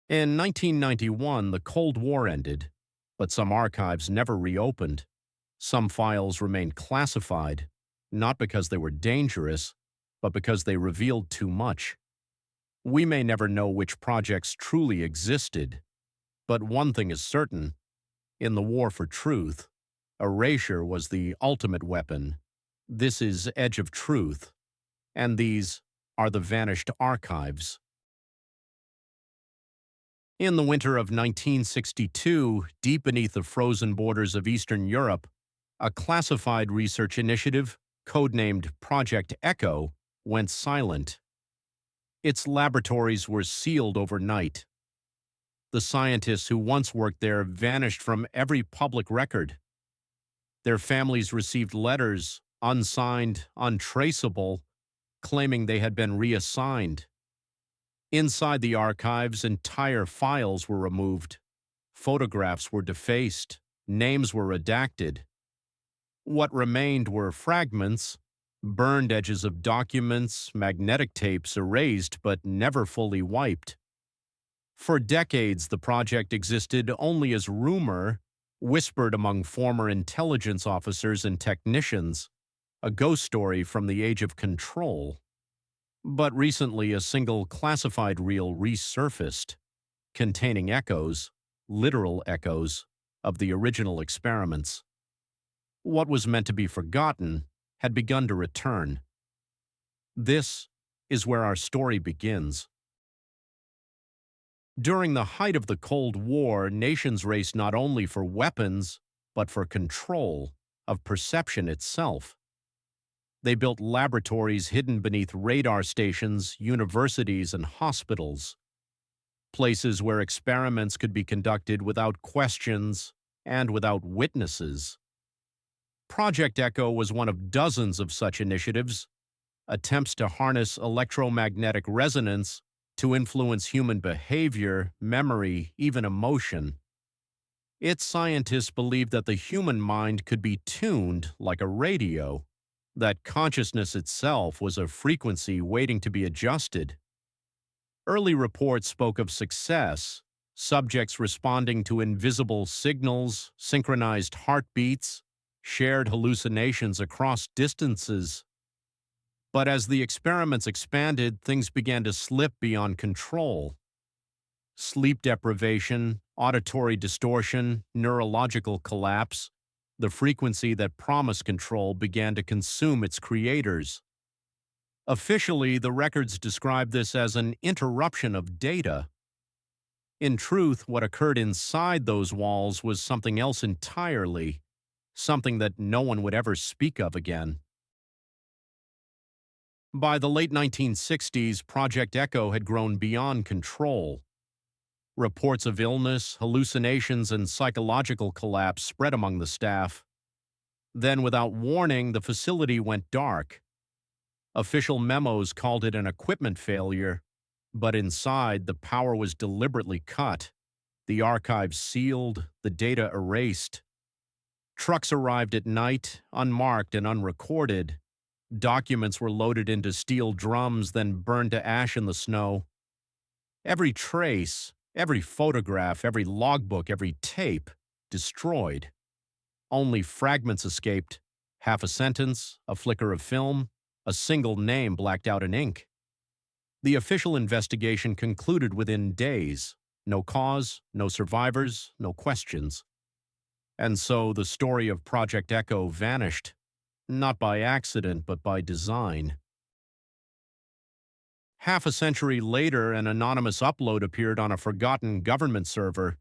In 1991, the Cold War ended, but some archives never reopened. Some files remained classified, not because they were dangerous, but because they revealed too much. We may never know which projects truly existed, but one thing is certain. In the war for truth, erasure was the ultimate weapon. This is Edge of Truth, and these are the vanished archives. In the winter of 1962, deep beneath the frozen borders of Eastern Europe, a classified research initiative, codenamed Project Echo, went silent. Its laboratories were sealed overnight. The scientists who once worked there vanished from every public record. Their families received letters, unsigned, untraceable, claiming they had been reassigned. Inside the archives, entire files were removed. Photographs were defaced. Names were redacted. What remained were fragments, burned edges of documents, magnetic tapes erased but never fully wiped. For decades, the project existed only as rumor, whispered among former intelligence officers and technicians, a ghost story from the age of control. But recently, a single classified reel resurfaced, containing echoes, literal echoes, of the original experiments. What was meant to be forgotten had begun to return. This is where our story begins. During the height of the Cold War, nations raced not only for weapons, but for control of perception itself. They built laboratories hidden beneath radar stations, universities, and hospitals, places where experiments could be conducted without questions and without witnesses. Project Echo was one of dozens of such initiatives, attempts to harness electromagnetic resonance to influence human behavior, memory, even emotion. Its scientists believed that the human mind could be tuned like a radio, that consciousness itself was a frequency waiting to be adjusted. Early reports spoke of success, subjects responding to invisible signals, synchronized heartbeats, shared hallucinations across distances. But as the experiments expanded, things began to slip beyond control. Sleep deprivation, auditory distortion, neurological collapse, the frequency that promised control began to consume its creators. Officially, the records describe this as an interruption of data. In truth, what occurred inside those walls was something else entirely, something that no one would ever speak of again. By the late 1960s, Project Echo had grown beyond control. Reports of illness, hallucinations, and psychological collapse spread among the staff. Then, without warning, the facility went dark. Official memos called it an equipment failure, but inside, the power was deliberately cut, the archives sealed, the data erased. Trucks arrived at night, unmarked and unrecorded. Documents were loaded into steel drums, then burned to ash in the snow. Every trace, every photograph, every logbook, every tape, destroyed. Only fragments escaped, half a sentence, a flicker of film, a single name blacked out in ink. The official investigation concluded within days. No cause, no survivors, no questions. And so the story of Project Echo vanished, not by accident, but by design. Half a century later, an anonymous upload appeared on a forgotten government server.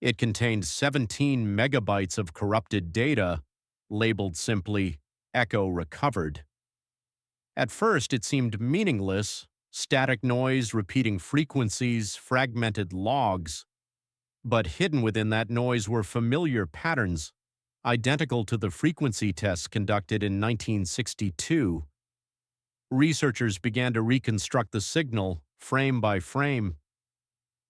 It contained 17 megabytes of corrupted data, labeled simply Echo Recovered. At first, it seemed meaningless, static noise, repeating frequencies, fragmented logs. But hidden within that noise were familiar patterns, identical to the frequency tests conducted in 1962. Researchers began to reconstruct the signal, frame by frame.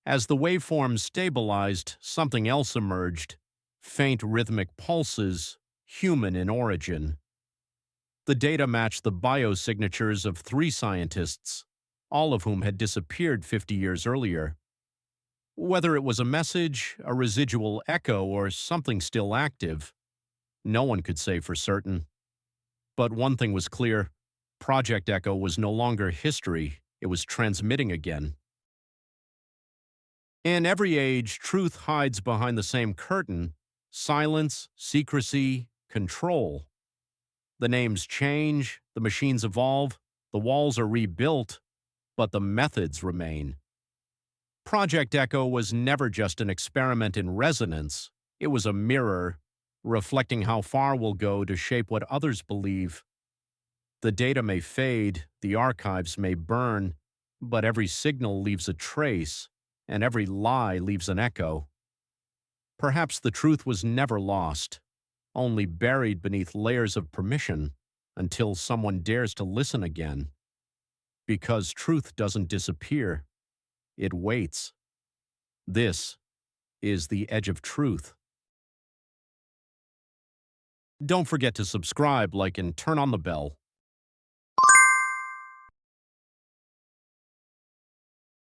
As the waveforms stabilized, something else emerged, faint rhythmic pulses, human in origin. The data matched the biosignatures of 3 scientists, all of whom had disappeared 50 years earlier. Whether it was a message, a residual echo, or something still active, no one could say for certain. But one thing was clear: Project Echo was no longer history, it was transmitting again. In every age, truth hides behind the same curtain: silence, secrecy, control. The names change, the machines evolve, the walls are rebuilt, but the methods remain. Project Echo was never just an experiment in resonance, it was a mirror, reflecting how far we'll go to shape what others believe. The data may fade, the archives may burn, but every signal leaves a trace, and every lie leaves an echo. Perhaps the truth was never lost, only buried beneath layers of permission until someone dares to listen again. Because truth doesn't disappear, it waits. This is The Edge of Truth. Don't forget to subscribe, like, and turn on the bell